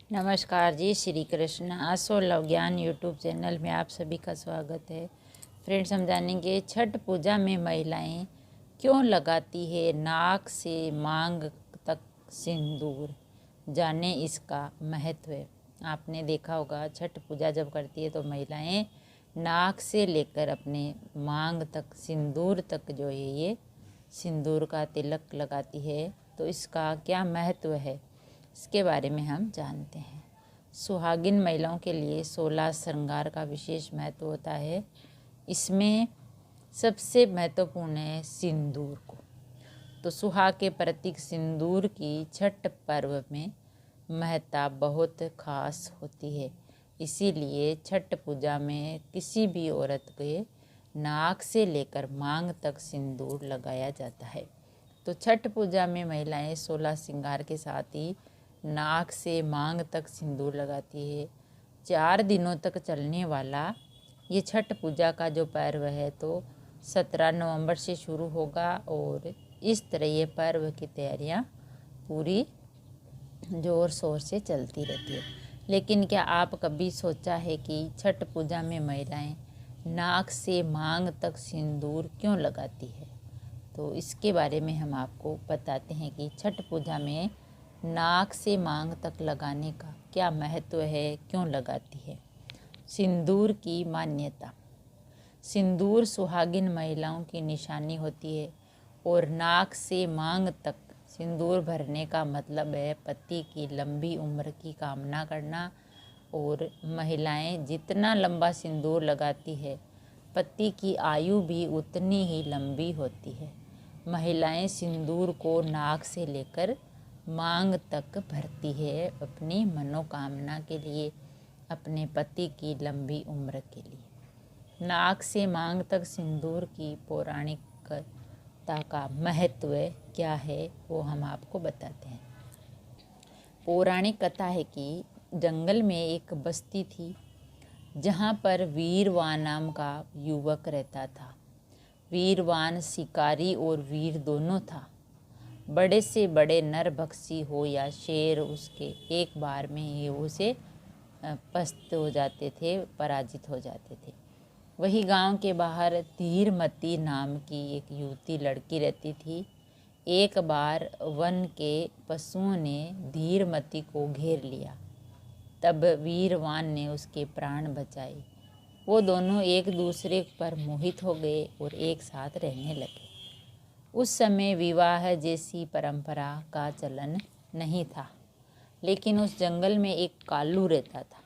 नमस्कार जी, श्री कृष्ण। आसो लव ज्ञान यूट्यूब चैनल में आप सभी का स्वागत है। फ्रेंड्स, हम जानेंगे छठ पूजा में महिलाएं क्यों लगाती है नाक से मांग तक सिंदूर। जाने इसका महत्व। आपने देखा होगा, छठ पूजा जब करती है तो महिलाएं नाक से लेकर अपने मांग तक सिंदूर तक जो है ये सिंदूर का तिलक लगाती है। तो इसका क्या महत्व है, इसके बारे में हम जानते हैं। सुहागिन महिलाओं के लिए 16 श्रृंगार का विशेष महत्व होता है। इसमें सबसे महत्वपूर्ण है सिंदूर को। तो सुहाग के प्रतीक सिंदूर की छठ पर्व में महत्ता बहुत खास होती है। इसीलिए छठ पूजा में किसी भी औरत के नाक से लेकर मांग तक सिंदूर लगाया जाता है। तो छठ पूजा में महिलाएं 16 श्रृंगार के साथ ही नाक से मांग तक सिंदूर लगाती है। 4 दिनों तक चलने वाला ये छठ पूजा का जो पर्व है तो 17 नवंबर से शुरू होगा और इस तरह ये पर्व की तैयारियां पूरी ज़ोर शोर से चलती रहती है। लेकिन क्या आप कभी सोचा है कि छठ पूजा में महिलाएं नाक से मांग तक सिंदूर क्यों लगाती है? तो इसके बारे में हम आपको बताते हैं कि छठ पूजा में नाक से मांग तक लगाने का क्या महत्व है, क्यों लगाती है। सिंदूर की मान्यता। सिंदूर सुहागिन महिलाओं की निशानी होती है और नाक से मांग तक सिंदूर भरने का मतलब है पति की लंबी उम्र की कामना करना। और महिलाएं जितना लंबा सिंदूर लगाती है, पति की आयु भी उतनी ही लंबी होती है। महिलाएं सिंदूर को नाक से लेकर मांग तक भरती है अपनी मनोकामना के लिए, अपने पति की लंबी उम्र के लिए। नाक से मांग तक सिंदूर की पौराणिकता का महत्व क्या है वो हम आपको बताते हैं। पौराणिक कथा है कि जंगल में एक बस्ती थी जहाँ पर वीरवान नाम का युवक रहता था। वीरवान शिकारी और वीर दोनों था। बड़े से बड़े नरभक्षी हो या शेर उसके एक बार में ही उसे पस्त हो जाते थे, पराजित हो जाते थे। वही गांव के बाहर धीरमती नाम की एक युवती लड़की रहती थी। एक बार वन के पशुओं ने धीरमती को घेर लिया। तब वीरवान ने उसके प्राण बचाए। वो दोनों एक दूसरे पर मोहित हो गए और एक साथ रहने लगे। उस समय विवाह जैसी परंपरा का चलन नहीं था, लेकिन उस जंगल में एक कालू रहता था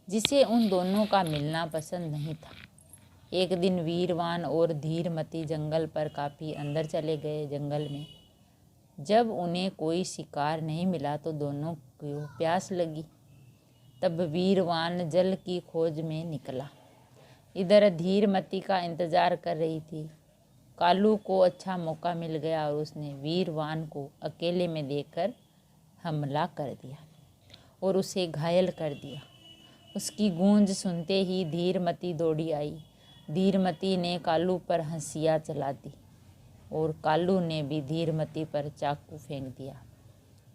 जिसे उन दोनों का मिलना पसंद नहीं था। एक दिन वीरवान और धीरमती जंगल पर काफ़ी अंदर चले गए। जंगल में जब उन्हें कोई शिकार नहीं मिला तो दोनों को प्यास लगी। तब वीरवान जल की खोज में निकला। इधर धीरमती का इंतजार कर रही थी। कालू को अच्छा मौका मिल गया और उसने वीरवान को अकेले में देखकर हमला कर दिया और उसे घायल कर दिया। उसकी गूंज सुनते ही धीरमती दौड़ी आई। धीरमती ने कालू पर हंसिया चला दी और कालू ने भी धीरमती पर चाकू फेंक दिया।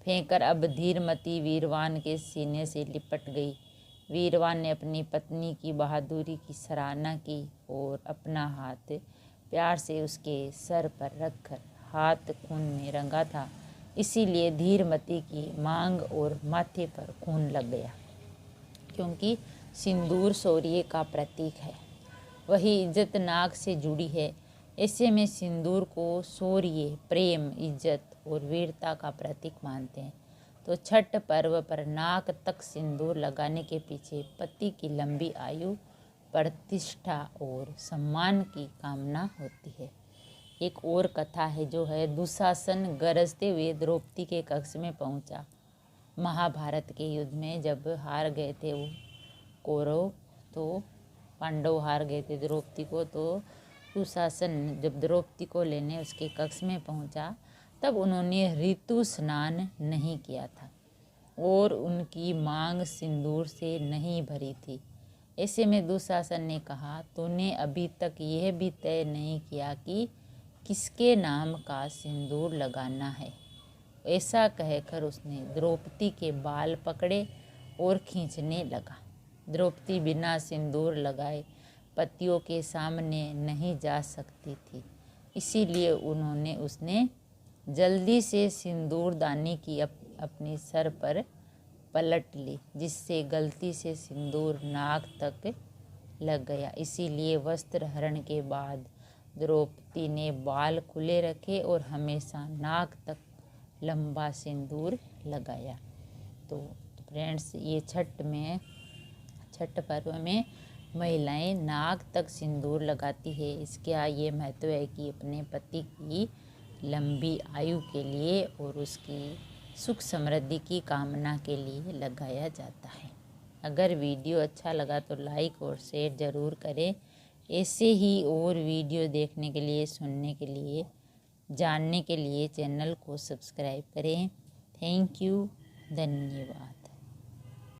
फेंककर अब धीरमती वीरवान के सीने से लिपट गई। वीरवान ने अपनी पत्नी की बहादुरी की सराहना की और अपना हाथ प्यार से उसके सर पर रखकर, हाथ खून में रंगा था इसीलिए धीरमती की मांग और माथे पर खून लग गया, क्योंकि सिंदूर शौर्य का प्रतीक है। वही इज्जत नाक से जुड़ी है। ऐसे में सिंदूर को शौर्य, प्रेम, इज्जत और वीरता का प्रतीक मानते हैं। तो छठ पर्व पर नाक तक सिंदूर लगाने के पीछे पति की लंबी आयु, प्रतिष्ठा और सम्मान की कामना होती है। एक और कथा है जो है, दुशासन गरजते हुए द्रौपदी के कक्ष में पहुंचा। महाभारत के युद्ध में जब हार गए थे वो कौरव, तो पांडव हार गए थे द्रौपदी को, तो दुशासन जब द्रौपदी को लेने उसके कक्ष में पहुंचा तब उन्होंने ऋतु स्नान नहीं किया था और उनकी मांग सिंदूर से नहीं भरी थी। ऐसे में दुशासन ने कहा, तूने अभी तक यह भी तय नहीं किया कि किसके नाम का सिंदूर लगाना है। ऐसा कहकर उसने द्रौपदी के बाल पकड़े और खींचने लगा। द्रौपदी बिना सिंदूर लगाए पतियों के सामने नहीं जा सकती थी, इसीलिए उसने जल्दी से सिंदूरदानी की अपने सर पर पलट ली, जिससे गलती से सिंदूर नाक तक लग गया। इसीलिए वस्त्र हरण के बाद द्रौपदी ने बाल खुले रखे और हमेशा नाक तक लंबा सिंदूर लगाया। तो फ्रेंड्स, ये छठ पर्व में महिलाएं नाक तक सिंदूर लगाती है। इसका ये महत्व है कि अपने पति की लंबी आयु के लिए और उसकी सुख समृद्धि की कामना के लिए लगाया जाता है। अगर वीडियो अच्छा लगा तो लाइक और शेयर ज़रूर करें। ऐसे ही और वीडियो देखने के लिए, सुनने के लिए, जानने के लिए चैनल को सब्सक्राइब करें। थैंक यू, धन्यवाद।